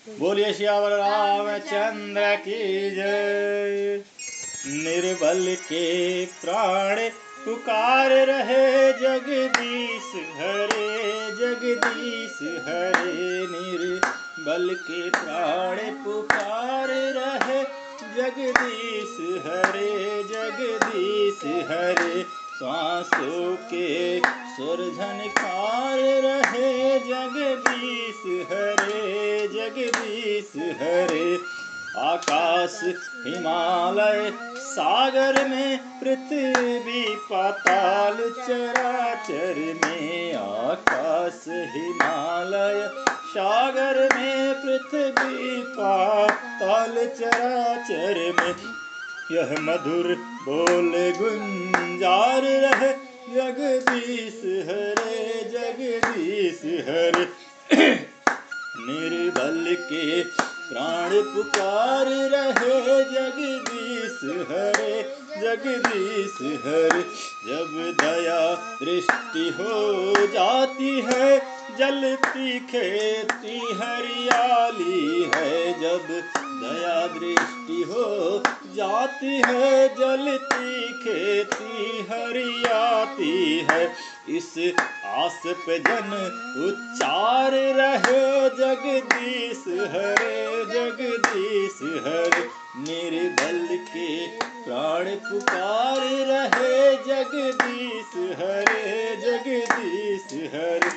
बोलिए श्यावर रामचंद्र की जय। निर्बल के प्राण पुकार रहे जगदीश हरे, जगदीश हरे। निर्बल के प्राण पुकार रहे जगदीश हरे, जगदीश हरे। श्वासों के सुर झनकार रहे जगदीश हरे, जगदीश हरे। आकाश हिमालय सागर में, पृथ्वी पाताल चराचर में। आकाश हिमालय सागर में, पृथ्वी पाताल चराचर में। यह मधुर बोल गुंजार रहे जगदीश हरे, जगदीश हरे। निर्बल के प्राण पुकार रहे जगदीश हरे, जगदीश हरे। जब दया दृष्टि हो जाती है, जलती खेती हरियाली है। जब दया दृष्टि हो जाती है, जलती खेती हरियाती है। इस आस पे जन उच्चार रहे जगदीश हरे, जगदीश हरे। निर्बल के प्राण पुकार रहे जगदीश हरे, जगदीश हरे।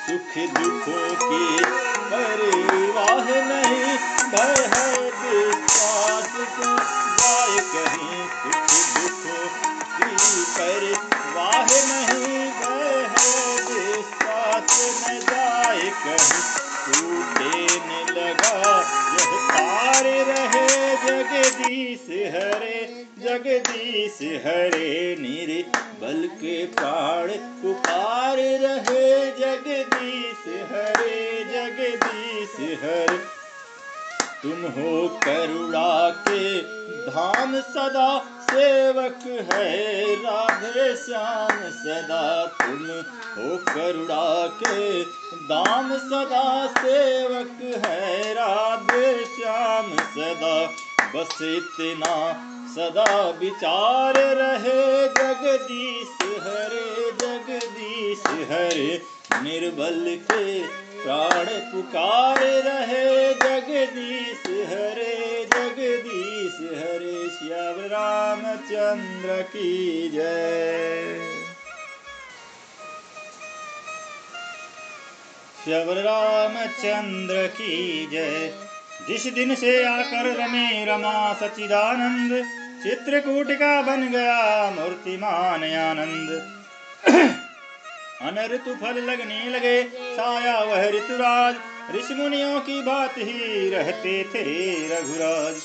सुख दुखों की परवाह नहीं, भय है विश्वास को जाए कहीं। सुख दुखों की परवाह नहीं, भय है विश्वास न जाए कहीं। टूटे न लगा यह तार रहे जगदीश हरे, जगदीश हरे। निर्बल के प्राण पुकार रहे जगदीश हरे, जगदीश हरे। तुम हो करुणा के धाम सदा, सेवक है राधे श्याम सदा। तुम हो करुणा के धाम सदा, सेवक है राधे श्याम सदा। बस इतना सदा विचार रहे जगदीश हरे, जगदीश हरे। निर्बल के प्राण पुकार रहे जगदीश हरे, जगदीश हरे। श्याम रामचंद्र की जय। श्याम रामचंद्र की जय। जिस दिन से आकर रमे रमा सच्चिदानंद, चित्रकूट का बन गया मूर्तिमान आनंद। अन ऋतु फल लगने लगे, छाया वह ऋतुराज। ऋषि मुनियों की बात ही रहते थे रघुराज।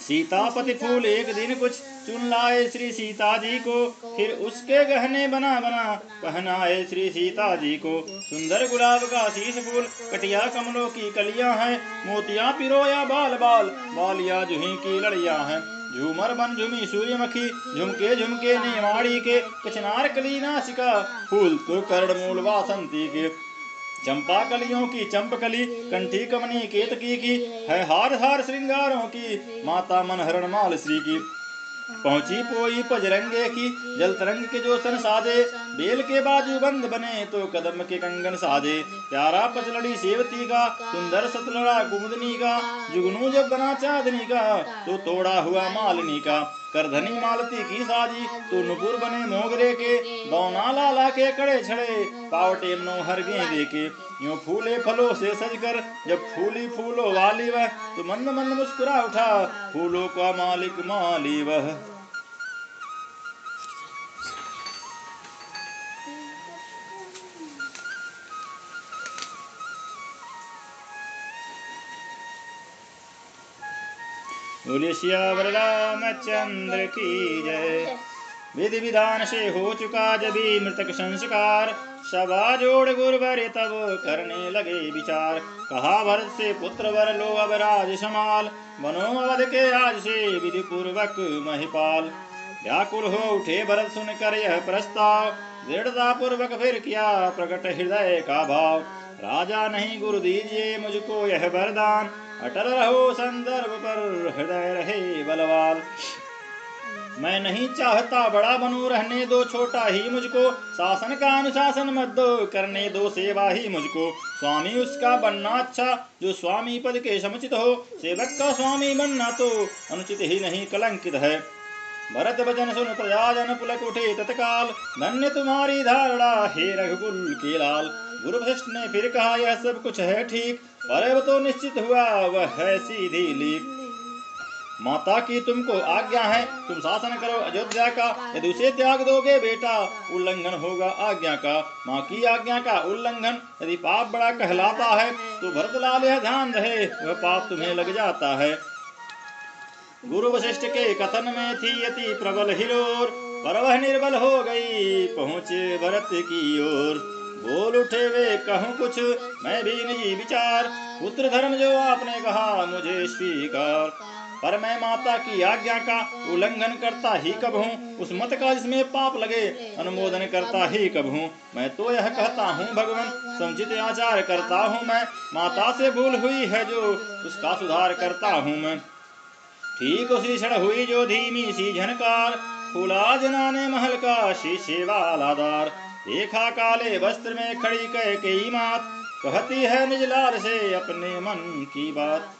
सीतापति फूल एक दिन कुछ चुन लाए श्री सीता जी को, फिर उसके गहने बना बना पहनाए श्री सीता जी को। सुंदर गुलाब का शीश फूल, कटिया कमलों की कलियां हैं। मोतियां पिरोया बाल बाल, बालिया जूही की लड़ियां हैं। झूमर बन झूमी सूर्यमुखी, झुमके झुमके नेवाड़ी के। कचनार कली नासिका, फूल तो कर्ण मूल वासंती के। चंपा कलियों की चंपकली, कंठी कमनी केतकी की। है हार हार श्रृंगारों की, माता मनहरण माल श्री की। पहुंची पोई पजरंगे की, जल तरंग के जो सन साजे। बेल के बाजू बंद बने तो कदम के कंगन साजे। प्यारा पचलड़ी सेवती का, सुंदर सतलड़ा कुमुदनी का। जुगनू जब बना चांदनी का, तो तोड़ा हुआ मालिनी का। करधनी मालती की साजी, तो नुपुर बने मोगरे के। दौना लाला के कड़े छड़े, पावटे मनोहर गेंदे के। यूं फूले फलों से सजकर, जब फूली फूलों वाली वह। तो मंद मंद मुस्कुरा उठा, फूलों का मालिक माली वह। बोले श्यावर रामचंद्र की जय। विधि विधान से हो चुका जभी मृतक संस्कार, सभा जोड़ गुरुवर तब करने लगे विचार। कहा भरत से पुत्र वर लो अब राज समाल, बनो अवध के आज से विधि पूर्वक महिपाल। व्याकुल हो उठे भरत सुनकर यह प्रस्ताव, दृढ़ता पूर्वक फिर किया प्रकट हृदय का भाव। राजा नहीं गुरु दीजिए मुझको यह वरदान, अटल रहो संदर्भ पर हृदय रहे बलवान। मैं नहीं चाहता बड़ा बनूं, रहने दो छोटा ही मुझको, शासन का अनुशासन मत दो, करने दो सेवा ही मुझको। स्वामी उसका बनना अच्छा जो स्वामी पद के समुचित हो, सेवक का स्वामी बनना तो अनुचित ही नहीं कलंकित है। भरत वचन सुन प्रजाजन पुलक उठे तत्काल, धन्य तुम्हारी धारणा हे रघुकुल के लाल। गुरु वशिष्ठ ने फिर कहा यह सब कुछ है ठीक, पर अब तो निश्चित हुआ वह है सीधी लीक। माता की तुमको आज्ञा है तुम शासन करो अयोध्या का, यदि उसे त्याग दोगे बेटा उल्लंघन होगा आज्ञा का। माँ की आज्ञा का उल्लंघन यदि पाप बड़ा कहलाता है, तो भरतलाल यह ध्यान रहे वह पाप तुम्हें लग जाता है। गुरु वशिष्ठ के कथन में थी अति प्रबल हिलोर, पर वह निर्बल हो गई पहुँचे भरत की ओर। बोल उठे वे कहूँ कुछ मैं भी निजी विचार, पुत्र धर्म जो आपने कहा मुझे स्वीकार। पर मैं माता की आज्ञा का उल्लंघन करता ही कब हूँ, उस मत का जिसमें पाप लगे अनुमोदन करता ही कब हूँ। मैं तो यह कहता हूँ भगवान समुचित आचार करता हूँ मैं, माता से भूल हुई है जो उसका सुधार करता हूँ मैं। ठीक उसी क्षण हुई जो धीमी सी झनकार, फूला जनाने महल का शीशे वाला द्वार। देखा काले वस्त्र में खड़ी कई मात, कहती है निज लाल से अपने मन की बात।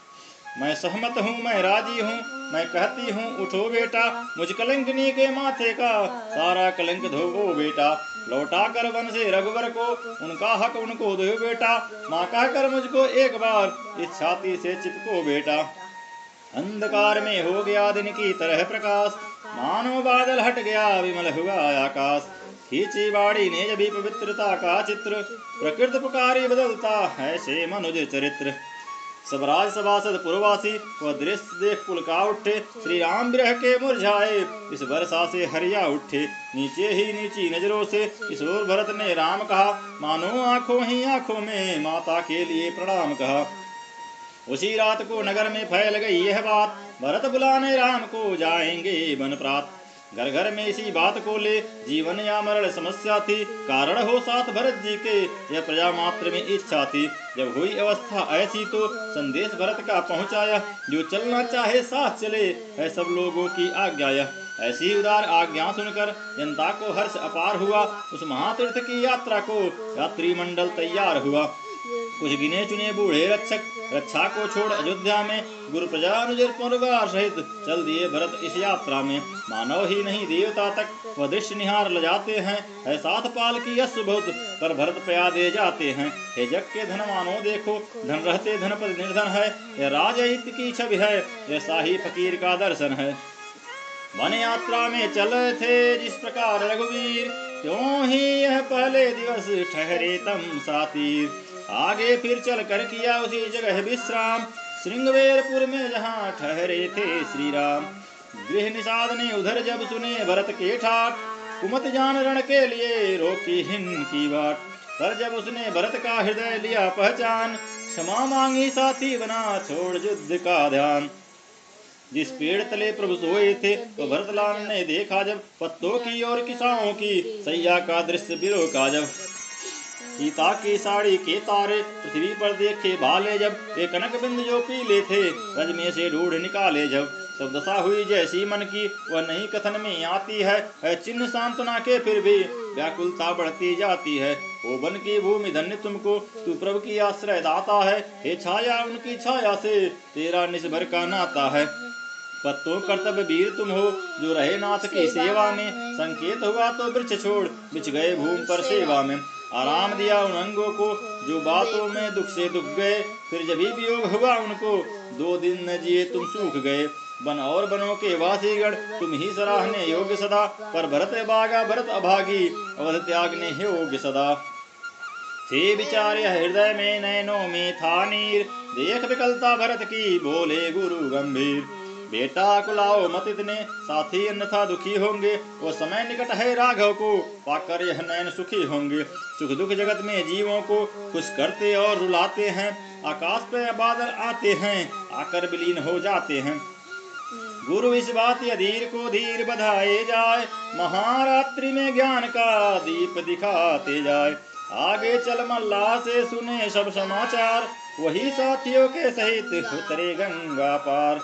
मैं सहमत हूँ मैं राजी हूँ मैं कहती हूँ उठो बेटा, मुझ कलंकनी के माथे का सारा कलंक धोवो बेटा। लौटा कर वन से रघुवर को उनका हक उनको दो बेटा, माँ कहकर मुझको एक बार इस छाती से चिपको बेटा। अंधकार में हो गया दिन की तरह प्रकाश, मानो बादल हट गया विमल हुआ आकाश। खींची बाड़ी ने जभी पवित्रता का चित्र, प्रकृति पुकारी बदलता ऐसे मनुज चरित्र। सब राज सभासद पुरवासी वह दृश्य देख पुलका उठे, श्री राम विरह के मुरझाए इस वर्षा से हरिया उठे। नीचे ही नीची नजरों से किशोर भरत ने राम कहा, मानो आंखों ही आंखों में माता के लिए प्रणाम कहा। उसी रात को नगर में फैल गई यह बात, भरत बुलाने राम को जाएंगे वन प्रात। घर घर में इसी बात को ले जीवन या मरण समस्या थी, कारण हो साथ भरत जी के यह प्रजा मात्र में इच्छा थी। जब हुई अवस्था ऐसी तो संदेश भरत का पहुंचाया, जो चलना चाहे साथ चले है सब लोगों की आज्ञा। ऐसी उदार आज्ञा सुनकर जनता को हर्ष अपार हुआ, उस महातीर्थ की यात्रा को यात्री मंडल तैयार हुआ। कुछ गिने चुने बूढ़े रक्षक रक्षा को छोड़ अयोध्या में गुरु प्रजा अनुजर परिवार सहित चल दिए भरत इस यात्रा में। मानव ही नहीं देवता तक वह दृश्य निहार ल जाते हैं, है सात पाल की यश बहुत पर भरत पया दे जाते हैं। हे जग के धनवानों देखो धन रहते धनपद निर्धन है, यह राजहित की छवि है यह शाही फकीर का दर्शन है। वन यात्रा में चले थे जिस प्रकार रघुवीर, क्यों ही यह पहले दिवस ठहरे तम सातीर। आगे फिर चल कर किया उसी जगह विश्राम, श्रृंगवेरपुर में जहाँ ठहरे थे श्री राम। गृह निषाद ने उधर जब सुने भरत के ठाट, कुमत जान रण के लिए रोकी हिन की बाट। पर जब उसने भरत का हृदय लिया पहचान, क्षमा मांगी साथी बना छोड़ युद्ध का ध्यान। जिस पेड़ तले प्रभु सोए थे तो भरतलाल ने देखा जब, पत्तों की और किसानों की सैया का दृश्य बिलो का जब। सीता की साड़ी के तारे पृथ्वी पर देखे भाले जब, ये कनक बिंद जो पीले थे रज में से ढूंढ निकाले जब। सब दशा हुई जैसी मन की वह नहीं कथन में आती है चिन्ह सांत्वना के फिर भी व्याकुलता बढ़ती जाती है। ओ बन की भूमि धन्य तुमको तू प्रभु की आश्रय दाता है, हे छाया उनकी छाया से तेरा निस्भर का नाता है। पत्तों कर्तव्य वीर तुम हो जो रहे नाथ की सेवा में, संकेत हुआ तो वृक्ष छोड़ बिछ गए भूमि पर सेवा में। आराम दिया उन अंगों को जो बातों में दुख से दुख गए, फिर जब भी वियोग हुआ उनको 2 दिन न जिए तुम सूख गए। वन और बनों के वासीगण तुम ही सराहने योग्य सदा, पर भरत बागा भरत अभागी अवध त्यागने योग्य सदा। थे विचार हृदय में नैनों में था नीर, देख विकलता भरत की बोले गुरु गंभीर। बेटा कुलाओ मत इतने साथी अन्यथा दुखी होंगे, वो समय निकट है राघव को पाकर यह नयन सुखी होंगे। सुख दुख जगत में जीवों को खुश करते और रुलाते हैं, आकाश पे बादल आते हैं आकर विलीन हो जाते हैं। गुरु इस बात अधीर को धीर बधाए जाए, महारात्रि में ज्ञान का दीप दिखाते जाए। आगे चल मल्लाह से सुने सब समाचार, वही साथियों के सहित उतरे गंगा पार।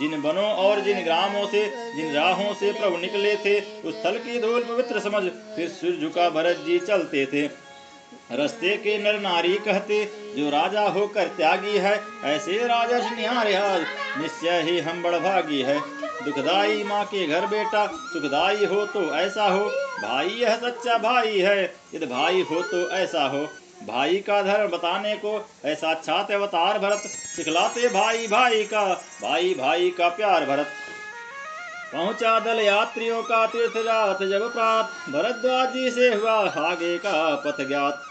जिन वनों और जिन ग्रामों से जिन राहों से प्रभु निकले थे, उस स्थल की धूल पवित्र समझ फिर सिर झुका भरत जी चलते थे। रस्ते के नर नारी कहते, जो राजा होकर त्यागी है, ऐसे राजा निहारे आज निश्चय ही हम बड़भागी है। दुखदाई माँ के घर बेटा सुखदाई हो तो ऐसा हो, भाई यह सच्चा भाई है, यदि भाई हो तो ऐसा हो। भाई का धर्म बताने को है साक्षात अवतार भरत, सिखलाते भाई भाई का प्यार भरत। पहुंचा दल यात्रियों का तीर्थ जात जब प्रात, भरद्वाज जी से हुआ आगे का पथ ज्ञात।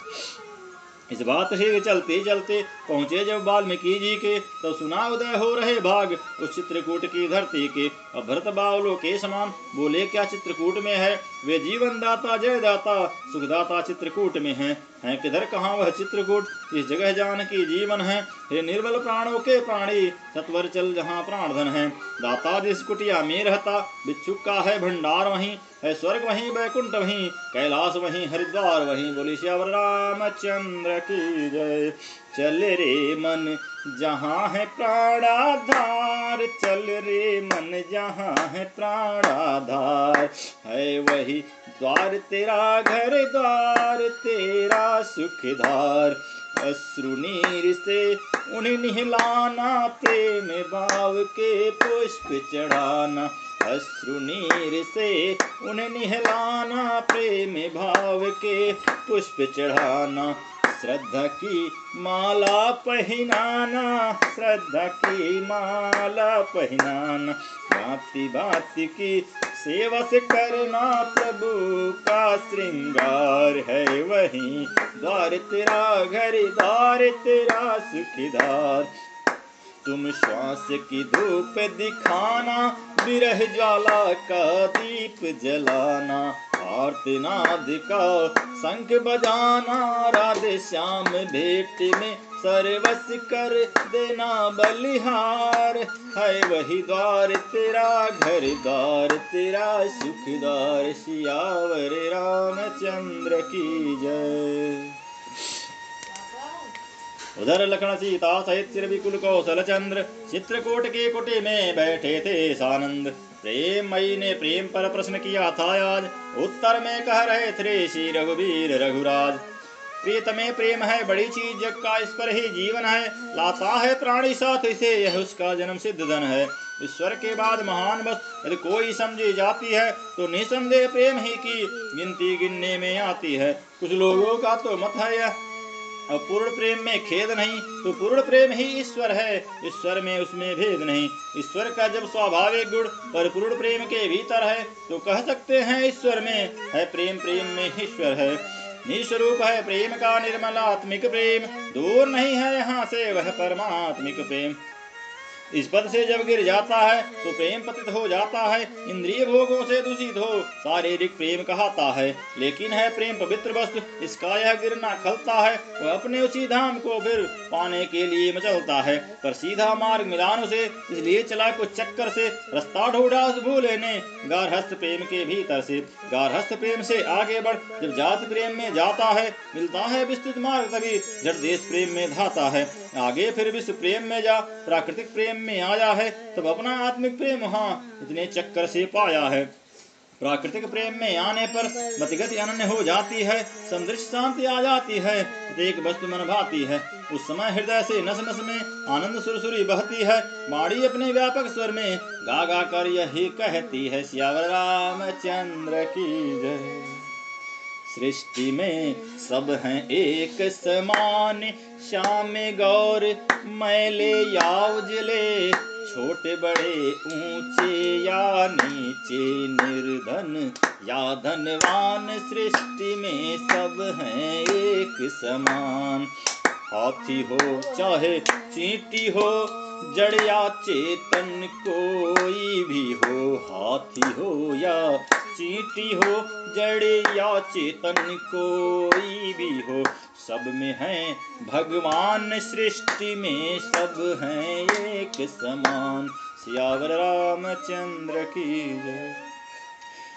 इस बात से चलते चलते पहुंचे जब वाल्मीकि जी के, तो सुना उदय हो रहे भाग उस चित्रकूट की धरती के। अब भरत बावलों के समान बोले, क्या चित्रकूट में है वे जीवन दाता जय दाता, सुखदाता चित्रकूट में है किधर कहाँ वह चित्रकूट, इस जगह जानकी जीवन है। हे निर्बल प्राणों के प्राणी, सत्वर चल जहाँ प्राण धन है। दाता जिस कुटिया में रहता, भिक्षुक का है भंडार वहीं, है स्वर्ग वहीं बैकुंठ वहीं, कैलाश वहीं हरिद्वार वहीं। बोली श्यावर रामचंद्र की जय। चल रे मन जहाँ है प्राणाधार, चल रे मन जहाँ है प्राणाधार, है वही द्वार तेरा घर द्वार तेरा सुखदार। अश्रु नीर से उन्हें निहलाना, प्रेम भाव के पुष्प चढ़ाना। अश्रु नीर से उन्हें निहलाना, प्रेम भाव के पुष्प चढ़ाना। श्रद्धा की माला पहनाना, श्रद्धा की माला पहनाना। भांति भांति की सेवा से करना, प्रभु का श्रृंगार, है वही द्वार तेरा घर द्वार तेरा सुखदार। तुम श्वास की धूप दिखाना, विरह ज्वाला का दीप जलाना। आर्तनाद का शंख बजाना, राधे श्याम भेंट में सर्वस कर देना बलिहार, है वही द्वार तेरा घर द्वार तेरा सुखदार। सियावर रामचंद्र की जय। उधर लखन सीता सहित विकुल कौशल चंद्र, चित्रकूट के कुटी में बैठे थे सानंद। प्रेम मई ने प्रेम पर प्रश्न किया था आज, उत्तर में कह रहे थे श्री रघुवीर रघुराज। प्रीतमे प्रेम है बड़ी चीज, जग का इस पर ही जीवन है, लाता है प्राणी साथ इसे, यह उसका जन्म सिद्ध धन है। ईश्वर के बाद महान वस्तु यदि कोई समझी जाती है, तो निसंदेह प्रेम ही की गिनती गिनने में आती है। कुछ लोगों का तो मत है यह, और पूर्ण प्रेम में खेद नहीं, तो पूर्ण प्रेम ही ईश्वर है, ईश्वर में उसमें भेद नहीं। ईश्वर का जब स्वाभाविक गुण पर पूर्ण प्रेम के भीतर है, तो कह सकते हैं ईश्वर में है प्रेम, प्रेम में ईश्वर है। निस्वरूप है प्रेम का निर्मल आत्मिक प्रेम, दूर नहीं है यहाँ से वह परमात्मिक प्रेम। इस पद से जब गिर जाता है तो प्रेम पतित हो जाता है, इंद्रिय भोगों से दूषित हो शारीरिक प्रेम कहता है। लेकिन है प्रेम पवित्र वस्तु, इसका यह गिरना खलता है, वह अपने उसी धाम को फिर पाने के लिए मचलता है। पर सीधा मार्ग मिलान उसे, इसलिए चला कुछ चक्कर से, रास्ता ढूंढा उस भूले ने गारहस्थ प्रेम के भीतर से। गारहस्थ प्रेम से आगे बढ़ जब जात प्रेम में जाता है, मिलता है विस्तृत मार्ग तभी जड़ देश प्रेम में धाता है। आगे फिर विश्व प्रेम में जा प्राकृतिक प्रेम में आया है, तब अपना आत्मिक प्रेम वहाँ इतने चक्कर से पाया है। प्राकृतिक प्रेम में आने पर मतिगति अनन्य हो जाती है, समदृश शांति आ जाती है, एक वस्तु मन भाती है। उस समय हृदय से नस नस में आनंद सुरसुरी बहती है, वाणी अपने व्यापक स्वर में गा गा कर यही कहती है, सियावर रामचंद्र की जय। सृष्टि में सब हैं एक समान, श्याम गौर मैले या उजले, छोटे बड़े ऊंचे या नीचे, निर्धन या धनवान, सृष्टि में सब हैं एक समान। हाथी हो चाहे चींटी हो, जड़ या चेतन कोई भी हो, हाथी हो या चींटी हो, जड़ या चेतन कोई भी हो, सब में हैं भगवान, सृष्टि में सब हैं एक समान। सियावर रामचंद्र की जय।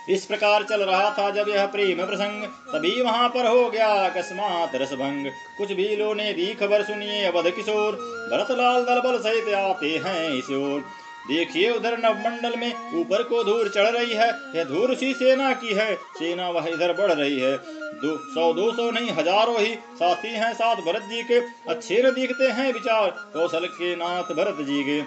इस प्रकार चल रहा था जब यह प्रेम प्रसंग, तभी वहां पर हो गया अकस्मात रसभंग। कुछ भीलों ने दी खबर सुनिए अवध किशोर, भरतलाल दल बल सहित आते हैं इस ओर। देखिए उधर नवमंडल में ऊपर को धूल चढ़ रही है, यह धूल उसी सेना की है, सेना वह इधर बढ़ रही है। 100-200 नहीं हजारों ही साथी हैं साथ भरत जी के, अच्छे न दिखते हैं विचार कौशल के नाथ भरत जी के।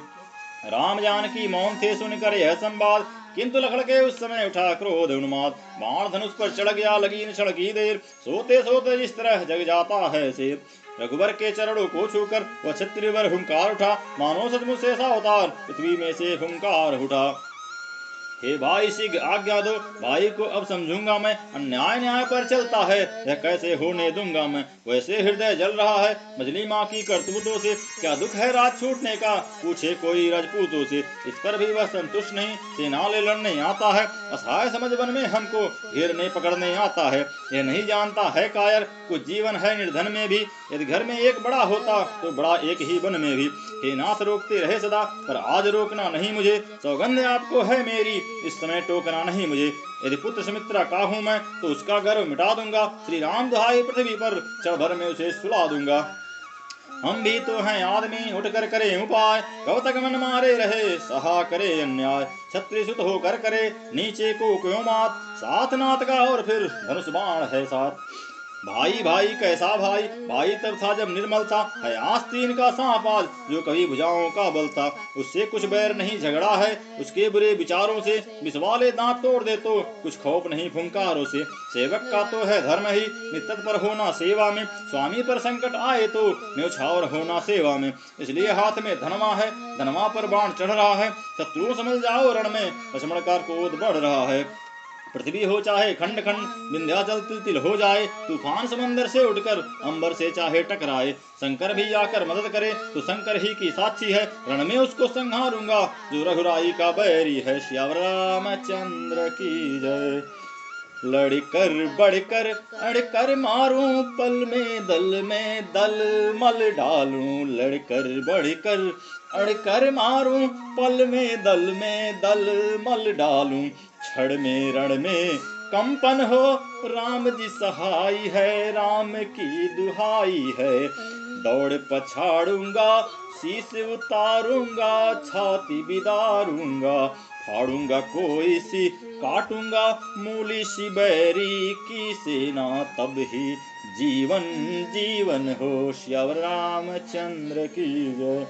राम जानकी मौन थे सुनकर यह संवाद, किंतु लखड़ के उस समय उठा क्रोध उन्माद। बाण धनुष पर चढ़ गया लगी क्षण की देर, सोते सोते जिस तरह जग जाता है शेर। रघुवर के चरणों को छूकर वह क्षत्रियवर हुंकार उठा, मानो सचमुच से ऐसा अवतार पृथ्वी में से हुंकार उठा। हे भाई शीघ्र आज्ञा दो, भाई को अब समझूंगा मैं, अन्याय न्याय पर चलता है यह कैसे होने दूंगा मैं। वैसे हृदय जल रहा है मछली माँ की करतूतों से, क्या दुख है रात छूटने का पूछे कोई राजपूतों से। इस पर भी वह संतुष्ट नहीं, सेना ले लड़ने आता है, असहाय समझ वन में हमको घेरने पकड़ने आता है। यह नहीं जानता है कायर कुछ जीवन है निर्धन में भी, यदि घर में एक बड़ा होता तो बड़ा एक ही वन में भी। हे नाथ रोकते रहे सदा पर आज रोकना नहीं मुझे, सौगंध आपको है मेरी इस समय टोकना नहीं मुझे। यदि पुत्र सुमित्रा का हूं मैं तो उसका गर्व मिटा दूंगा, श्री राम दुहाई पृथ्वी पर क्षण भर में उसे सुला दूंगा। हम भी तो हैं आदमी उठकर करे उपाय, कब तक मन मारे रहे सहा करे अन्याय। छत्री सुत होकर करे नीचे को क्यों मात, साथ नाथ का और फिर धनुष बाण है साथ। भाई भाई कैसा भाई, भाई तब था जब निर्मल था, है आस्तीन का सांपाल जो कभी भुजाओं का बल था। उससे कुछ बैर नहीं झगड़ा है उसके बुरे विचारों से, विषवाले दांत तोड़ दे तो कुछ खौफ नहीं फुंकारों से। सेवक का तो है धर्म ही नित्य पर होना सेवा में, स्वामी पर संकट आए तो न्योछावर होना सेवा में। इसलिए हाथ में धनवा है, धनवा पर बाण चढ़ रहा है, शत्रु समझ जाओ रण में लक्ष्मण का क्रोध बढ़ रहा है। पृथ्वी हो चाहे खंड खंड, विंध्याचल तिल तिल हो जाए, तूफान समंदर से उठकर अंबर से चाहे टकराए। शंकर भी आकर मदद करे तो शंकर ही की साक्षी है, रण में उसको संहारूंगा जो रघुराई का बैरी है। श्याम रामचंद्र की जय। लड़कर बढ़कर अड़कर मारूं पल में दल मल डालूं, लड़कर बढ़कर अड़कर मारूं पल में दल मल डालूं। क्षण में रण में कंपन हो राम जी सहाय है, राम की दुहाई है। दौड़ पछाड़ूंगा शीश उतारूंगा, छाती बिदारूंगा, फाड़ूंगा कोई सी काटूंगा मूली सी बैरी की सेना, तब ही जीवन जीवन हो। श्याम रामचंद्र की जय।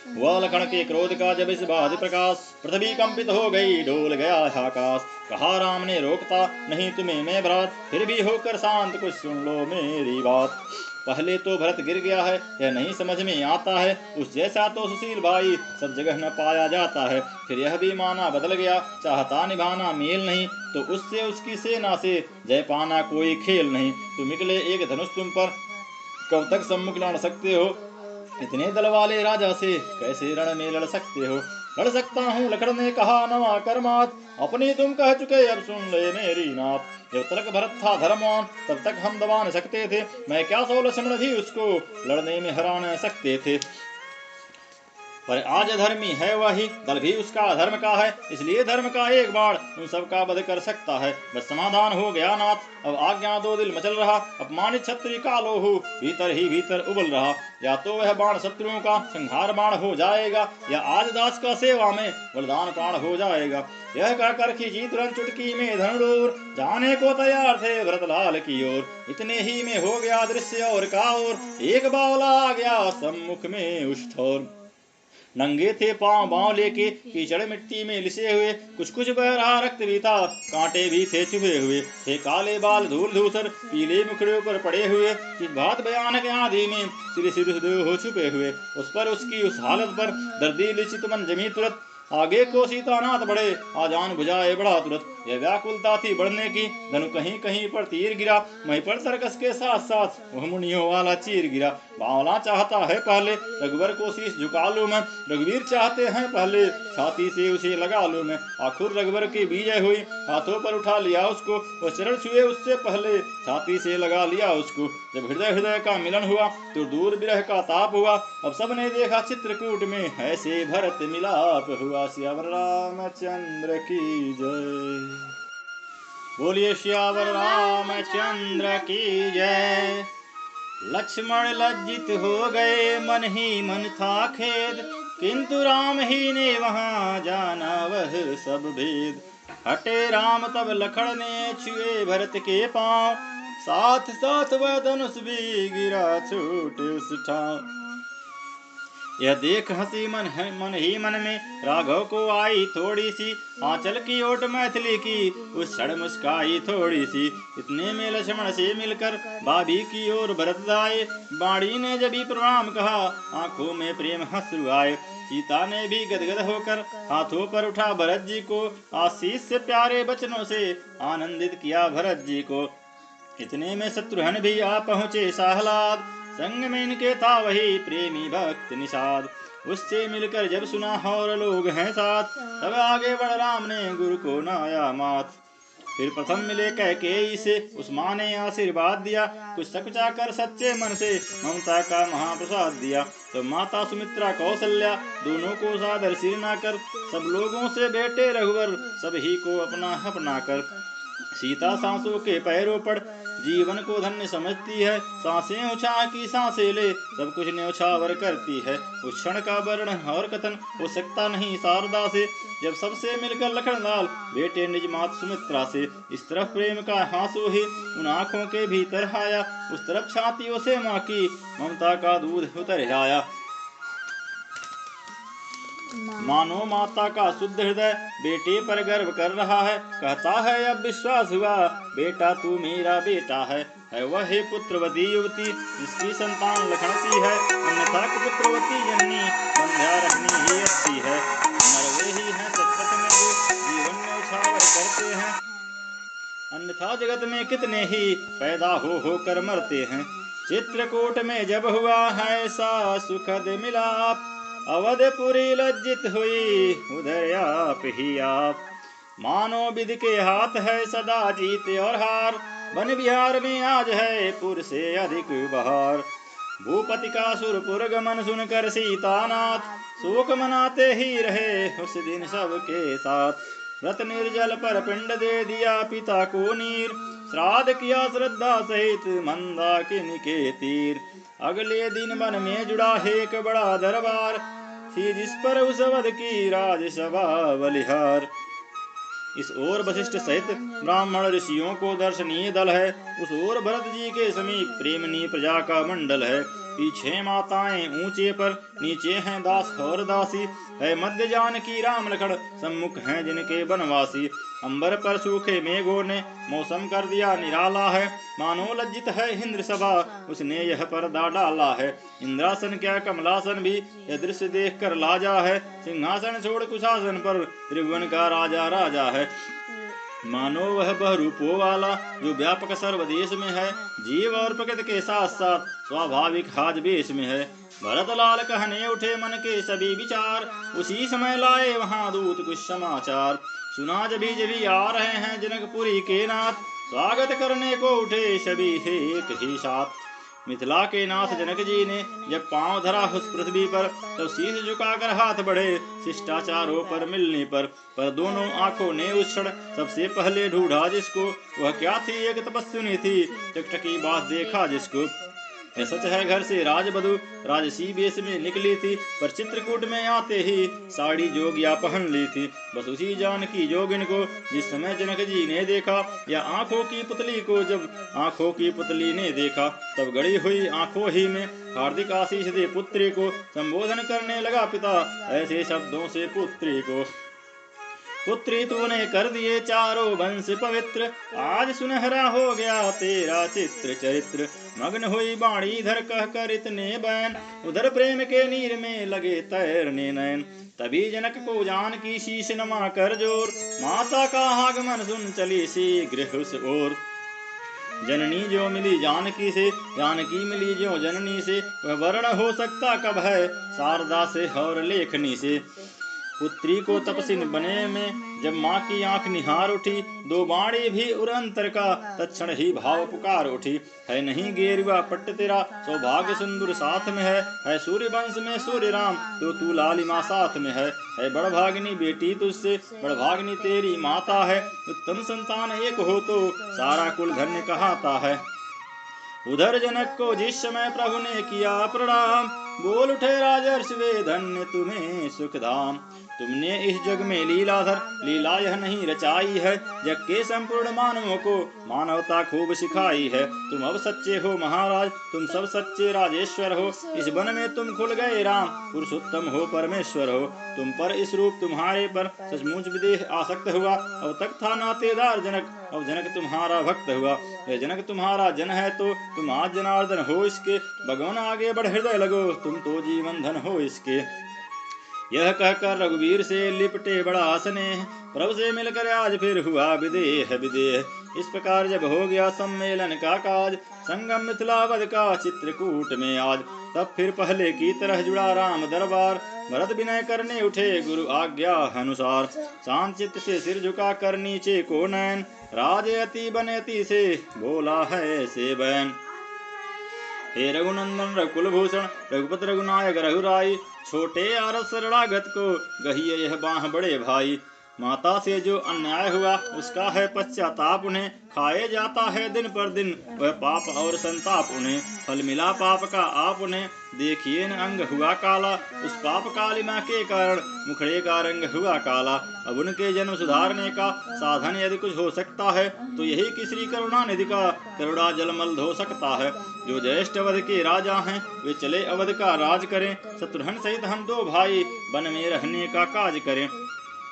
हुआ लखन के क्रोध का जब इस बाध प्रकाश, पृथ्वी कंपित हो गई डोल गया आकाश। कहा राम ने रोकता नहीं तुम्हें मैं भ्रात, फिर भी होकर शांत कुछ सुन लो मेरी बात। पहले तो भरत गिर गया है यह नहीं समझ में आता है, उस जैसा तो सुशील भाई सब जगह न पाया जाता है। फिर यह भी माना बदल गया चाहता निभाना मेल नहीं, तो उससे उसकी सेना से जय पाना कोई खेल नहीं। तुम निकले एक धनुष तुम पर कब तक सम्मुख लड़ सकते हो, इतने दल वाले राजा से कैसे रण में लड़ सकते हो। लड़ सकता हूँ लखड़ ने कहा नवा कर्मात, अपनी तुम कह चुके अब सुन ले मेरी नाथ। जब तक भरत था धर्मवान तब तक हम दबा न सकते थे, मैं क्या 100 लक्ष्मण भी उसको लड़ने में हरा न सकते थे। पर आज धर्मी है वही दल भी उसका धर्म का है, इसलिए धर्म का एक बाण उन सबका वध कर सकता है। बस समाधान हो गया नाथ, अब आज्ञा दो दिल मचल रहा, अपमानित क्षत्रिय का लोहू भीतर ही भीतर उबल रहा। या तो वह बाण शत्रुओं का संहार बाण हो जाएगा, या आज दास का सेवा में वरदान प्राण हो जाएगा। यह कहकर खींची तुरंत चुटकी में धनुष, जाने को तैयार थे भरतलाल की ओर। इतने ही में हो गया दृश्य और का और, एक बावला आ गया सम्मुख में उस ठोर। नंगे थे पांव बांव लेके कीचड़ मिट्टी में लिसे हुए, कुछ कुछ बह रहा रक्त भी था, कांटे भी थे चुभे हुए। थे काले बाल धूल धूसर पीले मुखड़े पर पड़े हुए, किस बात भयानक आंधी में सिर सिर हो छुपे हुए। उस पर उसकी उस हालत पर दर्दी लिचित मन जमी तुरत, आगे को सीतानाथ बढ़े आजान बुझाए बड़ा तुरंत। यह व्याकुलता थी बढ़ने की, धनु कहीं कहीं पर तीर गिरा, वहीं पर सर्कस के साथ साथ वह मुनियों वाला चीर गिरा। बावला चाहता है पहले रघुवर को शीश झुका लूं मैं, रघुवीर चाहते हैं पहले छाती से उसे लगा लूं मैं। आखिर रघुवर की विजय हुई, हाथों पर उठा लिया उसको, वह चरण छुए उससे पहले छाती से लगा लिया उसको। जब हृदय हृदय का मिलन हुआ तो दूर विरह का ताप हुआ, अब सबने देखा चित्रकूट में ऐसे भरत मिलाप हुआ। श्याम रामचंद्र की जय। बोलिए श्यावर रामचंद्र की जय। लक्ष्मण लज्जित हो गए, मन ही मन था खेद, किंतु राम ही ने वहां जाना वह सब भेद। हटे राम तब लखन ने छुए भरत के पांव, साथ साथ वह धनुष भी गिरा छूटे उस ठाव। यह देख हंसी मन ही मन में राघव को आई थोड़ी सी, आंचल की ओट मैथिली की उस क्षण मुस्काई थोड़ी सी। इतने में लक्ष्मण से मिलकर भाभी की ओर भरत आए, बाणी ने जब भी प्रणाम कहा आंखों में प्रेम हंसू आए। सीता ने भी गदगद होकर हाथों पर उठा भरत जी को, आशीष से प्यारे वचनों से आनंदित किया भरत जी को। इतने में शत्रुघ्न भी आ पहुँचे साहलाद, संग में इनके था वही प्रेमी भक्त निषाद। उससे मिलकर जब सुना और लोग हैं साथ, तब आगे बढ़ राम ने गुरु को नाया मात। फिर प्रथम मिले कैकेयी से उस माँ ने आशीर्वाद दिया, कुछ सकुचा कर सच्चे मन से ममता का महाप्रसाद दिया। तो माता सुमित्रा कौशल्या दोनों को सादर सिर ना कर, सब लोगों से बेटे रघुवर सभी को अपना अपना कर। सीता सांसों के पैरों पड़ जीवन को धन्य समझती है, सांसें उछा की सांसें ले सब कुछ न्यौछावर करती है। उस क्षण का वर्णन और कथन हो सकता नहीं शारदा से, जब सबसे मिलकर लखनलाल बेटे निज मात सुमित्रा से। इस तरफ प्रेम का हासू ही उन आंखों के भीतर आया, उस तरफ छातियों से माँ की ममता का दूध उतर आया। मानो माता का शुद्ध हृदय बेटे पर गर्व कर रहा है, कहता है अब विश्वास हुआ बेटा तू मेरा बेटा है। वह है पुत्रवती युवती जिसकी संतान लखन सी है, अन्यथा पुत्रवती जननी बंध्या रखनी ही अच्छी है। नर वे ही हैं सतपथ में जो जीवन में उछावर करते हैं, अन्यथा जगत में कितने ही पैदा हो कर मरते हैं। चित्रकूट में जब हुआ है ऐसा सुखद मिलाप, अवधपुरी लज्जित हुई उधर आप ही आप। मानो विधि के हाथ है सदा जीत और हार, वन बिहार में आज है पुर से अधिक बहार। भूपति का सुरपुर गमन सुनकर सीतानाथ, शोक मनाते ही रहे उस दिन सबके साथ। व्रत निर्जल पर पिंड दे दिया पिता को नीर, श्राद्ध किया श्रद्धा सहित मंदाकिनी के तीर। अगले दिन वन में जुड़ा एक बड़ा दरबार, थी जिस पर उस अवध की राजसभा बलिहार। इस ओर वशिष्ठ सहित ब्राह्मण ऋषियों को दर्शनीय दल है, उस ओर भरत जी के समीप प्रेमनी प्रजा का मंडल है। पीछे माताएं ऊंचे पर, नीचे हैं दास और दासी, है मध्य जानकी राम लखन, सम्मुख हैं जिनके बनवासी। अंबर पर सूखे मेघों ने मौसम कर दिया निराला है, मानो लज्जित है इंद्र सभा उसने यह पर्दा डाला है। इंद्रासन क्या कमलासन भी यह दृश्य देख कर लाजा है, सिंहासन छोड़ कुशासन पर त्रिभुवन का राजा राजा है। मानो वह बहुरूपों वाला जो व्यापक सर्वदेश में है, जीव और प्रकृति के साथ साथ स्वाभाविक हाज वेश में है। भरत लाल कहने उठे मन के सभी विचार, उसी समय लाए वहां दूत कुछ समाचार। सुना जभी आ रहे हैं जनकपुरी के नाथ, स्वागत करने को उठे सभी एक ही साथ। मिथिला के नाथ जनक जी ने जब पांव धरा उस पृथ्वी पर, तब शीश झुकाकर हाथ बढ़े शिष्टाचारों पर मिलने पर दोनों आंखों ने उस क्षण सबसे पहले ढूंढा जिसको, वह क्या थी एक तपस्विनी थी टकटकी बात देखा जिसको। यह सच है घर से राजबधू राजसी वेश में निकली थी, पर चित्रकूट में आते ही साड़ी जोगिया पहन ली थी। बस उसी जानकी जोगिन को जिस समय जनक जी ने देखा, या आंखों की पुतली को जब आंखों की पुतली ने देखा, तब गड़ी हुई आंखों ही में हार्दिक आशीष दे पुत्री को संबोधन करने लगा पिता ऐसे शब्दों से पुत्री को। पुत्री तूने कर दिए चारों वंश पवित्र, आज सुनहरा हो गया तेरा चित्र चरित्र। मग्न हुई बाणी धर कह कर इतने बैन, उधर प्रेम के नीर में लगे तैरने नैन। तभी जनक को जानकी शीश नमा कर जोर, माता का आगमन सुन चली शीघ्र उस ओर। जननी जो मिली जानकी से, जानकी मिली जो जननी से, वह वर्ण हो सकता कब है शारदा से और लेखनी से। पुत्री को तपसिन बने में जब माँ की आंख निहार उठी, दो बाणी भी उरंतर का तत्क्षण ही भाव पुकार उठी। है नहीं गेरुआ पट्ट तेरा, सौभाग्य सिंदूर साथ में है सूर्य वंश में सूर्य राम, तो तू लालिमा साथ में है बड़भागिनी बेटी तुझसे, बड़भागिनी तेरी माता है, उत्तम संतान एक हो तो सारा कुल धन्य कहाता है। उधर जनक को जिस समय प्रभु ने किया प्रणाम, बोल उठे राजर्षि वे धन्य तुम्हें सुखधाम। तुमने इस जग में लीलाधर लीला यह नहीं रचाई है, जग के संपूर्ण मानवों को मानवता खूब सिखाई है। तुम अब सच्चे हो महाराज, तुम सब सच्चे राजेश्वर हो, इस वन में तुम खुल गए राम, पुरुषोत्तम हो परमेश्वर हो। तुम पर इस रूप तुम्हारे पर सचमुच विदेह आसक्त हुआ, अब तक था नातेदार जनक, अब जनक तुम्हारा भक्त हुआ। यह जनक तुम्हारा जन है तो तुम आज जनार्दन हो इसके, भगवान आगे बढ़ हृदय लगो, तुम तो जीवन धन हो इसके। यह कहकर रघुवीर से लिपटे बड़ा स्नेह, प्रभु से मिलकर आज फिर हुआ विदेह विदेह। इस प्रकार जब हो गया सम्मेलन का काज, संगम मिथिलावध का चित्रकूट में आज, तब फिर पहले की तरह जुड़ा राम दरबार। भरत विनय करने उठे गुरु आज्ञा अनुसार, शांत चित्त से सिर झुका कर नीचे को नयन, राज अति बनयति से बोला है से बहन। हे रघुनंदन रघुकुलभूषण रघुपति रघुनायक रघुराई, छोटे आरस शरणागत को गहिए यह बाह बड़े भाई। माता से जो अन्याय हुआ उसका है पश्चाताप उन्हें, खाए जाता है दिन पर दिन वह पाप और संताप उन्हें। फल मिला पाप का आप उन्हें, देखिए न अंग हुआ काला, उस पाप कालिमा के कारण मुखड़े का रंग हुआ काला। अब उनके जन्म सुधारने का साधन यदि कुछ हो सकता है तो यही कि श्री करुणा निधि का करुणा जलमल धो सकता है। जो ज्येष्ठ अवध के राजा हैं वे चले अवध का राज करें, शत्रुघ्न सहित हम दो भाई वन में रहने का काज करें।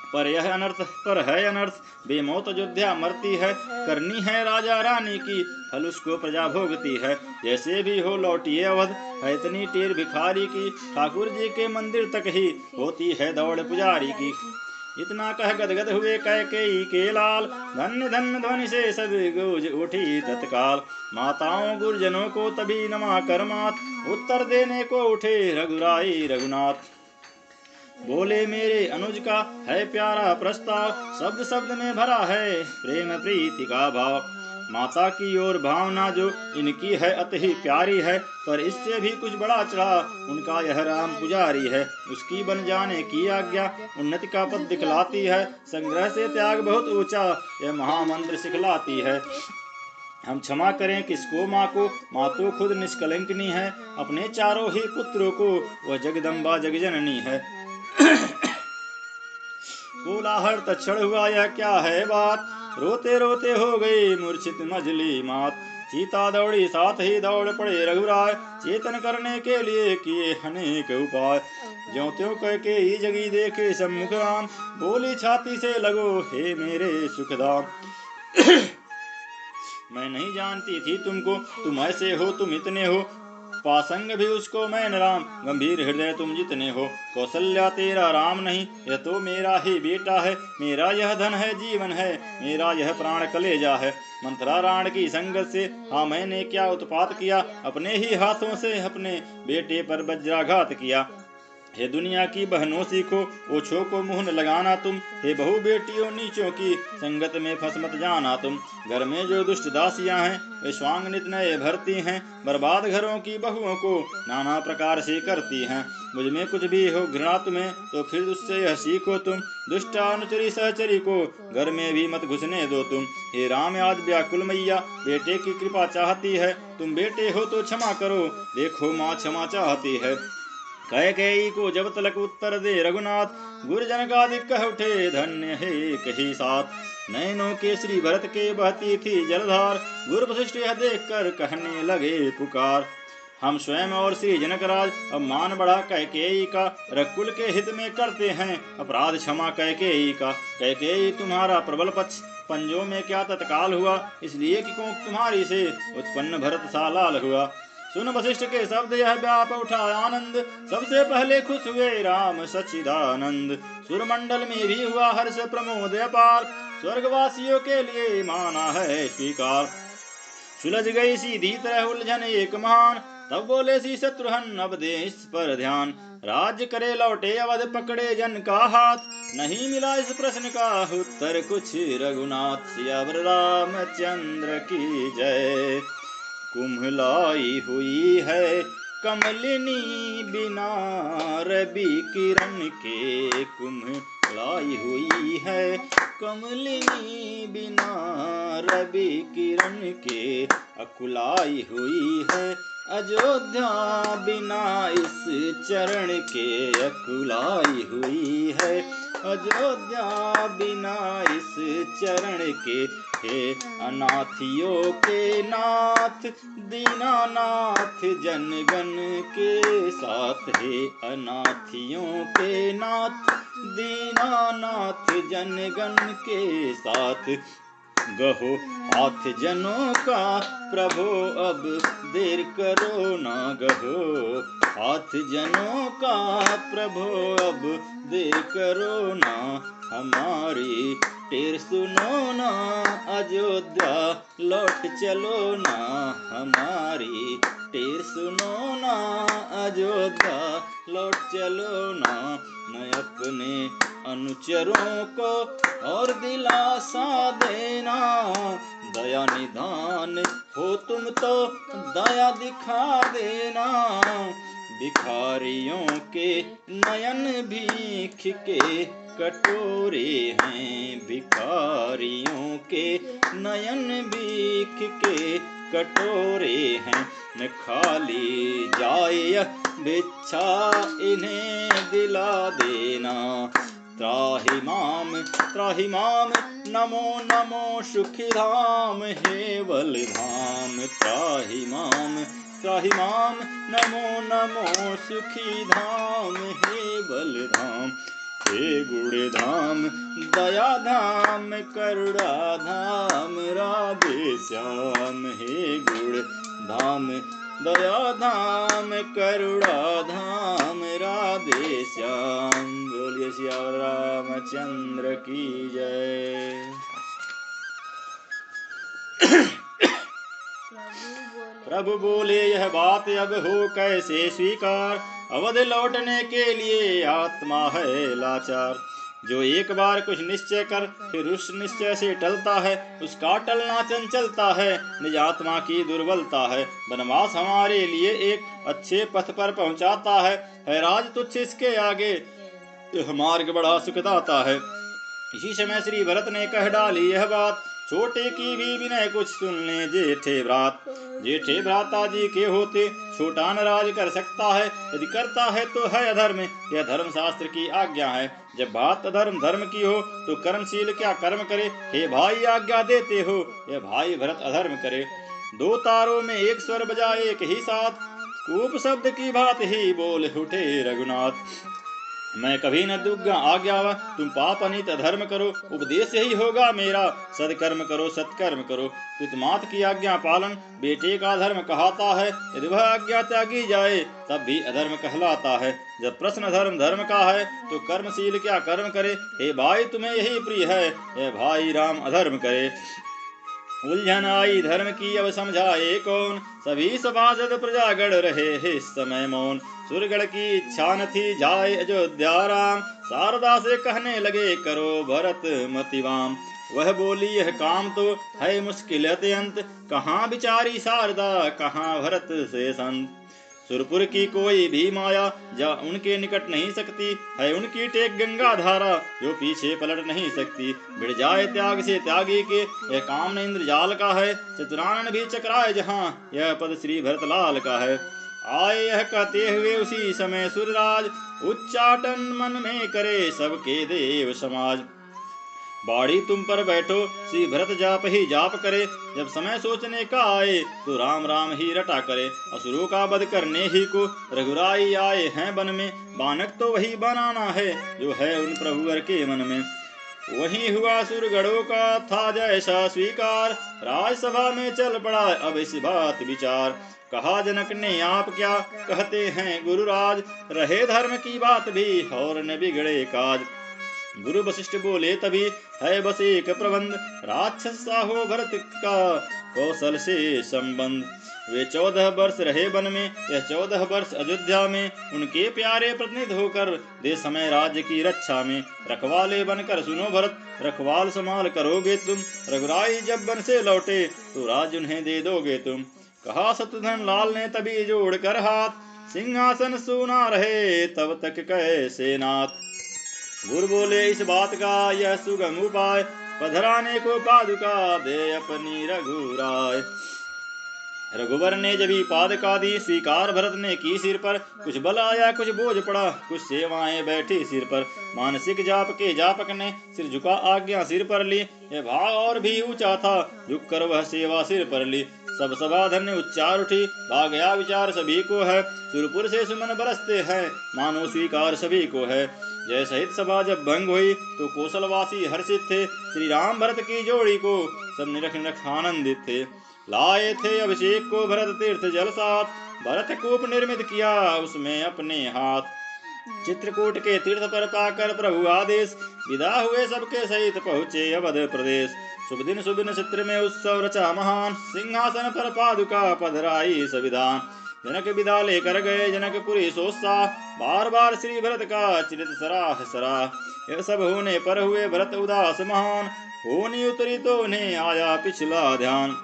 पर यह अनर्थ पर है अनर्थ, बेमौत अयोध्या मरती है, करनी है राजा रानी की फल उसको प्रजा भोगती है। जैसे भी हो लौटिए अवध, है इतनी टेर भिखारी की, ठाकुर जी के मंदिर तक ही होती है दौड़ पुजारी की। इतना कह गदगद हुए कैकेयी के लाल, धन्य धन्य ध्वनि से सब गूंज उठी तत्काल। माताओं गुरुजनों को तभी नमा कर मात, उत्तर देने को उठे रघुराई रघुनाथ। बोले मेरे अनुज का है प्यारा प्रस्ताव, शब्द शब्द में भरा है प्रेम प्रीति का भाव। माता की ओर भावना जो इनकी है अति ही प्यारी है, पर इससे भी कुछ बड़ा चढ़ा उनका यह राम पुजारी है। उसकी बन जाने की आज्ञा उन्नति का पद दिखलाती है, संग्रह से त्याग बहुत ऊंचा यह महामंत्र सिखलाती है। हम क्षमा करें किसको माँ को, माँ तो खुद निष्कलंकनी है, अपने चारों ही पुत्रों को वह जगदम्बा जगजननी है। कोलाहल तत्क्षण हुआ यह क्या है बात, रोते रोते हो गई मूर्छित मजली मात। सीता दौड़ी साथ ही दौड़ पड़े रघुराय, चेतन करने के लिए किए अनेक उपाय। ज्यों त्यों कह के ही जगी देखे सम्मुख राम, बोली छाती से लगो हे मेरे सुखधाम। मैं नहीं जानती थी तुमको, तुम ऐसे हो तुम इतने हो, पासंग भी उसको मैं न राम, गंभीर हृदय तुम जितने हो। कौशल्या तेरा राम नहीं, यह तो मेरा ही बेटा है, मेरा यह धन है जीवन है, मेरा यह प्राण कलेजा है। मंथरा राण की संगत से हाँ मैंने क्या उत्पात किया, अपने ही हाथों से अपने बेटे पर वज्राघात किया। हे दुनिया की बहनों सीखो, ओछो को मुंह न लगाना तुम, हे बहु बेटियों नीचों की संगत में फंस मत जाना तुम। घर में जो दुष्ट दासियां हैं वे स्वांग नित नए भरती हैं, बर्बाद घरों की बहुओं को नाना प्रकार से करती हैं। मुझ में कुछ भी हो घृणा तुम्हें तो फिर उससे यह सीखो तुम, दुष्ट अनुचरी सहचरी को घर में भी मत घुसने दो तुम। हे राम आज व्याकुल मैया बेटे की कृपा चाहती है, तुम बेटे हो तो क्षमा करो, देखो माँ क्षमा चाहती है। कैकेयी को जब तलक उत्तर दे रघुनाथ, गुरुजन का दिक कह उठे धन्य है कही साथ। नैनों के श्री भरत के बहती थी जलधार, गुरु वशिष्ठ यह देख कर कहने लगे पुकार। हम स्वयं और श्री जनकराज अब मान बढ़ा कैकेयी का, रघुकुल के हित में करते हैं अपराध क्षमा कैकेयी का। कैकेयी तुम्हारा प्रबल पक्ष पंजों में क्या तत्काल हुआ, इसलिए कि कोंक तुम्हारी से उत्पन्न भरत सा लाल हुआ। सुन वशिष्ठ के शब्द यह व्याप उठा आनंद, सबसे पहले खुश हुए राम सच्चिदानंद। सुरमंडल में भी हुआ हर्ष प्रमोद अपार, स्वर्गवासियों के लिए माना है स्वीकार। सुलझ गई सीधी तरह उलझन एक महान, तब बोले श्री शत्रुघ्न अब दे इस पर ध्यान, राज्य करे लौटे अवध पकड़े जन का हाथ, नहीं मिला इस प्रश्न का उत्तर कुछ रघुनाथ। सियावर रामचंद्र की जय। कुम्हलाई हुई है कमलिनी बिना रवि किरण के, कुम्हलाई हुई है कमलिनी बिना रवि किरण के, अकुलाई हुई है अयोध्या बिना इस चरण के, अकुलाई हुई है अयोध्या बिना इस चरण के। हे अनाथियों के नाथ दीनानाथ जनगण के साथ, हे अनाथियों के नाथ दीनानाथ जनगण के साथ। गहो हाथ जनों का प्रभु अब देर करो ना, गहो हाथ जनों का प्रभु अब देर करो ना, हमारी टेर सुनो ना अयोध्या लौट चलो ना, हमारी टेर सुनो ना अयोध्या लौट चलो ना। मैं अपने अनुचरों को और दिलासा देना, दया निधान हो तुम तो दया दिखा देना, भिखारियों के नयन भीख के कटोरे हैं, भिखारियों के नयन भीख के कटोरे हैं, न खाली जाए भिक्षा इन्हें दिला देना। त्राहि माम नमो नमो सुखी धाम, हे बलधाम त्राहि माम नमो नमो सुखी धाम, हे बलधाम हे गुण धाम दया धाम करुणा धाम राधे श्याम, हे गुण धाम दया धाम करुणा धाम राधे श्याम। बोलिए सियावर रामचंद्र की जय। प्रभु बोले यह बात अब हो कैसे स्वीकार, अवध लौटने के लिए आत्मा है लाचार। जो एक बार कुछ निश्चय कर फिर उस निश्चय से टलता है, उसका टलना चंचलता है, निज आत्मा की दुर्बलता है। वनवास हमारे लिए एक अच्छे पथ पर पहुंचाता है राज तुच्छ इसके आगे यह मार्ग बड़ा सुखदाता है। इसी समय श्री भरत ने कह डाली यह बात, छोटे की भी विनय कुछ सुन ले जेठे भ्रात। जेठे भ्राता जी के होते छोटा न राज कर सकता है, यदि करता है तो है अधर्म, यह धर्म शास्त्र की आज्ञा है। जब बात अधर्म धर्म की हो तो कर्मशील क्या कर्म करे, हे भाई आज्ञा देते हो यह भाई भरत अधर्म करे। दो तारों में एक स्वर बजा एक ही साथ, कूप शब्द की बात ही बोल उठे रघुनाथ। मैं कभी न दूंगा आज्ञा तुम पाप अनित धर्म करो, उपदेश यही होगा मेरा, सत्कर्म करो सत्कर्म करो। पितमात की आज्ञा पालन बेटे का धर्म कहता है, यदि वह आज्ञा त्यागी जाए तब भी अधर्म कहलाता है। जब प्रश्न धर्म धर्म का है तो कर्मशील क्या कर्म करे, हे भाई तुम्हें यही प्रिय है, हे भाई राम अधर्म करे। उलझन आई धर्म की अब समझाए कौन, सभी सभासद प्रजागण रहे इस समय मौन। सुरगढ़ की इच्छा न थी जाए अयोध्या राम, शारदा से कहने लगे करो भरत मतिवाम। वह बोली यह काम तो है मुश्किल अत्यंत, कहाँ बिचारी शारदा कहाँ भरत से संत। सुरपुर की कोई भी माया जा उनके निकट नहीं सकती, है उनकी टेक गंगा धारा जो पीछे पलट नहीं सकती। बिड़ जाए त्याग से त्यागी के यह काम न इंद्रजाल का है, चतुरानन भी चकराए जहाँ यह पद श्री भरत लाल का है। आए यह कहते हुए उसी समय सुरराज, उच्चाटन मन में करे सबके देव समाज। बाड़ी तुम पर बैठो श्री भरत जाप ही जाप करे, जब समय सोचने का आए तो राम राम ही रटा करे। असुरों का वध करने ही को रघुराई आए हैं वन में, बानक तो वही बनाना है जो है उन प्रभुवर के मन में। वही हुआ सुरगढ़ों का था जैसा स्वीकार, राजसभा में चल पड़ा अब इस बात विचार। कहा जनक ने आप क्या कहते हैं गुरुराज, रहे धर्म की बात भी और न बिगड़े काज। गुरु वशिष्ठ बोले तभी है बस एक प्रबंध, राक्षस साहो भरत का कौशल से संबंध। वे 14 वर्ष रहे वन में, यह 14 वर्ष अयोध्या में। उनके प्यारे प्रतिनिधि होकर दे समय राज्य की रक्षा में। रखवाले बनकर सुनो भरत, रखवाल संभाल करोगे तुम। रघुराई जब वन से लौटे तो राज्य उन्हें दे दोगे तुम। कहा शत्रुघ्न लाल ने तभी जोड़ कर हाथ, सिंहासन सूना रहे तब तक कैसे नाथ। गुरु बोले इस बात का यह सुगम उपाय, पधराने को पादुका दे अपनी रघुराय। रघुवर ने जभी पादुका दी स्वीकार भरत ने की सिर पर। कुछ बल आया कुछ बोझ पड़ा, कुछ सेवाएं बैठी सिर पर। मानसिक जाप के जापक ने सिर झुका आज्ञा सिर पर ली। यह भाव और भी ऊंचा था, झुक कर वह सेवा सिर पर ली। सब सभा धन्य उच्चार उठी, भाग गया विचार सभी को है। सुरपुर से सुमन बरसते हैं, मानो स्वीकार सभी को है। जय सहित सभा जब भंग हुई तो कौशलवासी हर्षित थे। श्री राम भरत की जोड़ी को सब निरख निरख आनंदित थे। लाए थे अभिषेक को भरत तीर्थ जल साथ, भरत कूप निर्मित किया उसमें अपने हाथ। चित्रकूट के तीर्थ पर पाकर प्रभु आदेश, विदा हुए सबके सहित पहुँचे अवध प्रदेश। शुभ दिन शुभ नक्षत्र में उत्सव रचा महान, सिंहासन पर पादुका पधराई संविधान। जनक विदा लेकर गए जनकपुरी सोसा, बार बार श्री भरत का चरित सराह सराह। यह सब होने पर हुए भरत उदास महान, होनी उतरी तो उन्हें आया पिछला ध्यान।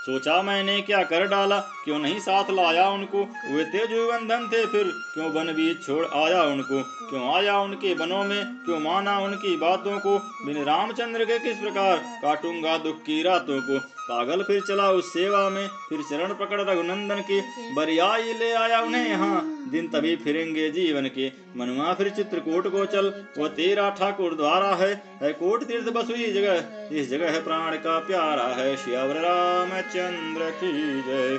सोचा मैंने क्या कर डाला, क्यों नहीं साथ लाया उनको। वे तेजुबंधन थे फिर क्यों वन बीच छोड़ आया उनको। क्यों आया उनके वनों में, क्यों माना उनकी बातों को। बिन रामचंद्र के किस प्रकार काटूंगा दुख की रातों को। पागल फिर चला उस सेवा में, फिर चरण पकड़ रघुनंदन के। बरियाई ले आया उन्हें यहाँ, दिन तभी फिरेंगे जीवन के। मनुआ फिर चित्रकूट को चल, वह तेरा ठाकुर द्वारा है कोट तीर्थ बसुई जगह, इस जगह प्राण का प्यारा है। श्यावर रामचंद्र की जय।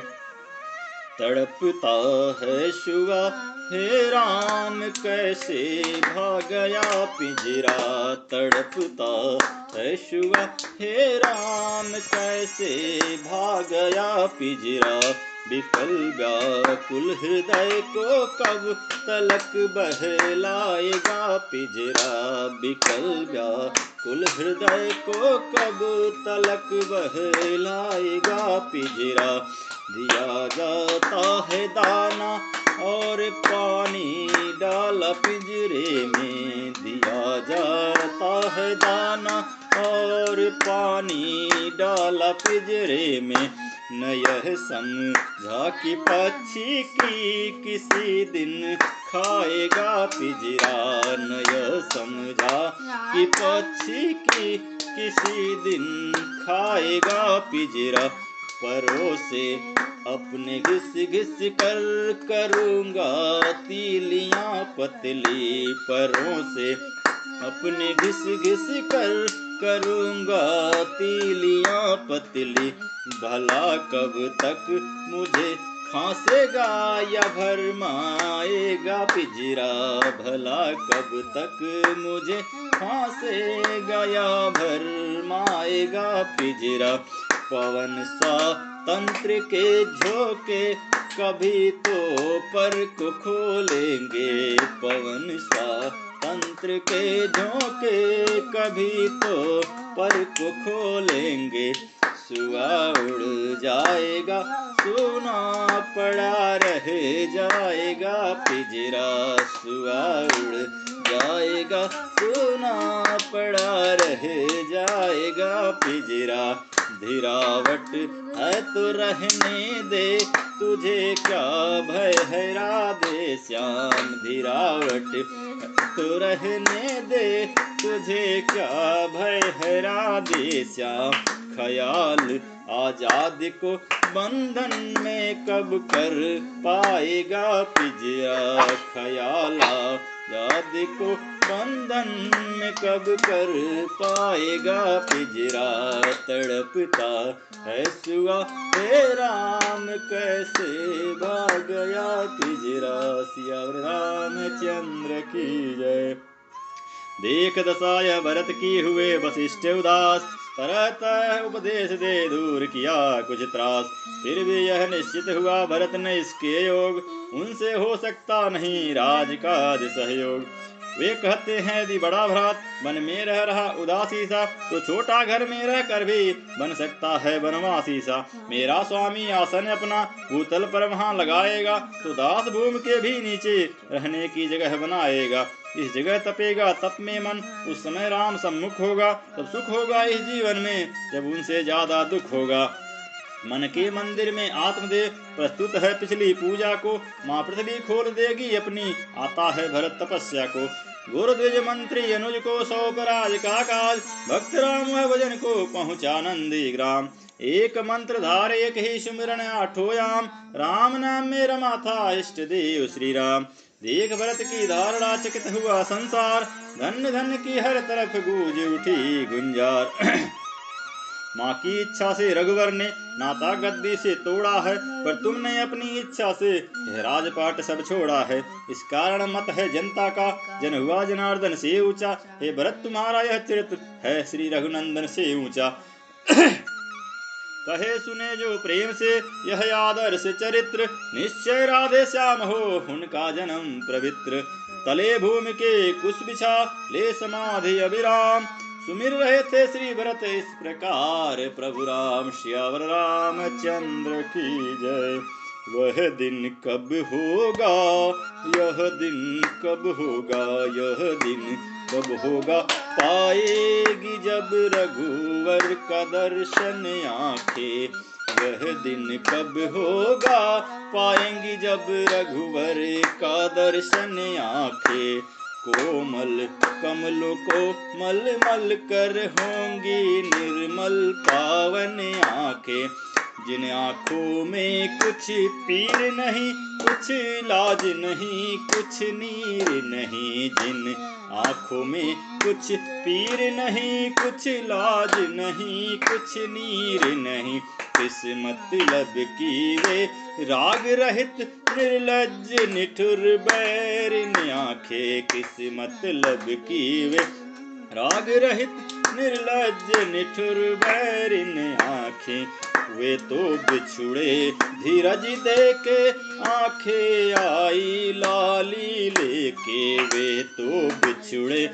तड़पता है शुआ हे राम कैसे भाग गया पिंजरा। तड़पता है शुआ हे राम कैसे भाग गया पिंजरा। विकल व्याकुल हृदय को कब तलक बहलाएगा पिंजरा। विकल व्याकुल हृदय को कब तलक बहलाएगा पिंजरा। दिया जाता है दाना और पानी डाला पिंजरे में। दिया जाता है दाना और पानी डाला पिंजरे में। न यह समझा कि पक्षी की किसी दिन खाएगा पिंजरा। न यह समझा कि पक्षी की किसी दिन खाएगा पिंजरा। परों से अपने घिस घिस कर करूँगा तीलियां पतली। परों से अपने घिस घिस कर करूँगा तीलियां पतली। भला कब तक मुझे खांसेगा या भरमाएगा पिंजरा। भला कब तक मुझे खांसेगा या भरमाएगा पिंजरा। पवन सा तंत्र के झोंके कभी तो पर को खोलेंगे। पवन सा तंत्र के झोंके कभी तो पर को खोलेंगे। सुआ उड़ जाएगा सुना पड़ा रह जाएगा पिंजरा। सुआ उड़ जाएगा सुना पड़ा रह जाएगा पिंजरा। धीरावट है तो रहने दे तुझे क्या भय है राधे श्याम। धीरावट तो रहने दे तुझे क्या भय है राधे श्याम। ख्याल आजाद को बंधन में कब कर पाएगा पिंजरा। ख्याल आजाद को बंधन में कब कर पाएगा पिंजरा। तड़पता है सुआ हे राम कैसे भाग गया पिंजरा। सिया रामचंद्र की जय। देख दशा भरत की हुए वशिष्ठ उदास। तरह तरह उपदेश दे दूर किया कुछ त्रास। फिर भी यह निश्चित हुआ भरत ने इसके योग, उनसे हो सकता नहीं राज काज सहयोग। वे कहते हैं यदि बड़ा भ्रात वन में रह रहा उदासी सा, तो छोटा घर में रह कर भी बन सकता है बनवासी सा। मेरा स्वामी आसन अपना भूतल पर वहां लगाएगा, तो दास भूमि के भी नीचे रहने की जगह बनाएगा। इस जगह तपेगा तप में मन, उस समय राम सम्मुख होगा। तब सुख होगा इस जीवन में, जब उनसे ज्यादा दुख होगा। मन के मंदिर में आत्मदेव प्रस्तुत है पिछली पूजा को, माँ पृथ्वी खोल देगी अपनी, आता है भरत तपस्या को। गुरुद्विज मंत्री अनुज को सौंप राज का काज, भक्त राम वह भजन को पहुँचा नंदी ग्राम। एक मंत्र धार एक ही सुमिरन आठों याम, राम नाम में रमा था इष्ट देव श्री राम। देख भरत की धारणा चकित हुआ संसार, धन्य धन्य की हर तरफ गूंज उठी गुंजार। माँ की इच्छा से रघुवर ने नाता गद्दी से तोड़ा है, पर तुमने अपनी इच्छा से यह राजपाट सब छोड़ा है। इस कारण मत है जनता का जन हुआ जनार्दन से ऊंचा, हे भरत तुम्हारा यह चरित्र है श्री रघुनंदन से ऊंचा। कहे सुने जो प्रेम से यह आदर्श चरित्र, निश्चय राधे श्याम हो उनका जन्म पवित्र। तले भूमि के कुश बिछा ले समाधि अभिराम, सुमिर रहे थे श्री भरत इस प्रकार प्रभु राम। श्यावर रामचंद्र की जय। वह दिन कब होगा, यह दिन कब होगा, यह दिन कब होगा, पाएगी जब रघुवर का दर्शन आंखें। वह दिन कब होगा, पाएंगी जब रघुवर का दर्शन आंखें। कोमल कमलों को मल मल कर होंगी निर्मल पावन आंखें, जिन आंखों में कुछ पीर नहीं, कुछ लाज नहीं, कुछ नीर नहीं। जिन आंखों में कुछ पीर नहीं, कुछ लाज नहीं, कुछ नीर नहीं। किस मतलब की वे राग रहित निर्लज्ज निठुर बैरिन आंखें। किस मतलब की वे राग रहित निर्लज्ज निठुर बैरिन आंखें। वे तो बिछुड़े धीरज देके आंखें आई लाली लेके। वे तो बिछुड़े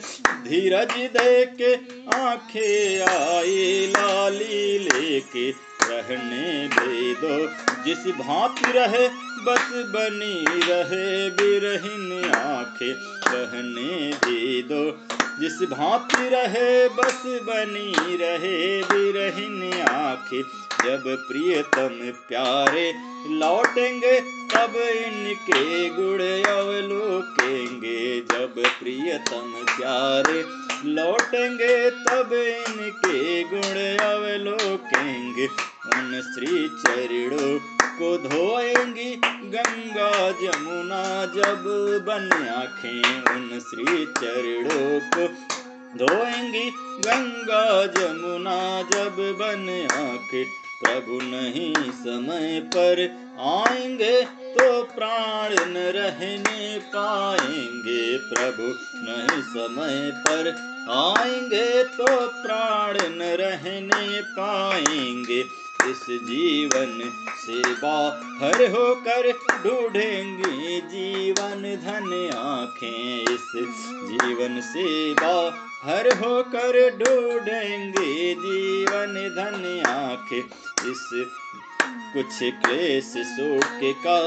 धीरज देके आंखें आई लाली लेके। रहने दे दो जिस भांति रहे बस बनी रहे बिरहिन आंखें। रहने दे दो जिस भांति रहे बस बनी रहे बिरहिन आंखें। जब प्रियतम प्यारे लौटेंगे तब इनके गुण अवलोकेंगे। जब प्रियतम प्यारे लौटेंगे तब इनके गुण अवलोकेंगे। उन श्री चरणों को धोएंगी गंगा जमुना जब बन आंखें। उन श्री चरणों को धोएंगी गंगा जमुना जब बन आंखें। प्रभु नहीं समय पर आएंगे तो प्राण न रहने पाएंगे। प्रभु नहीं समय पर आएंगे तो प्राण न रहने पाएंगे। इस जीवन से बाहर होकर ढूंढेंगे जीवन धन आंखें। इस जीवन से बाहर होकर ढूंढेंगे जीवन धन आंखें। इस कुछ क्लेश शोक का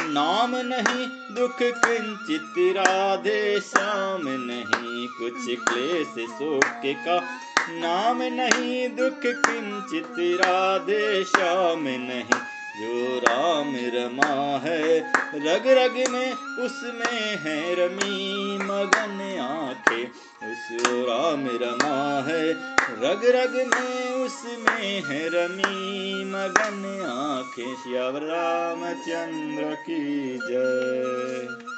नाम नहीं, दुख किंचित राधे श्याम नहीं। कुछ क्लेश शोक का नाम नहीं, दुख किंचित राधे श्याम नहीं। जो राम रमा है रग रग में उसमें है रमी मगन आंखें। उस राम रमा है रग रग में उसमें है रमी मगन आंखें। श्यावर रामचंद्र की जय।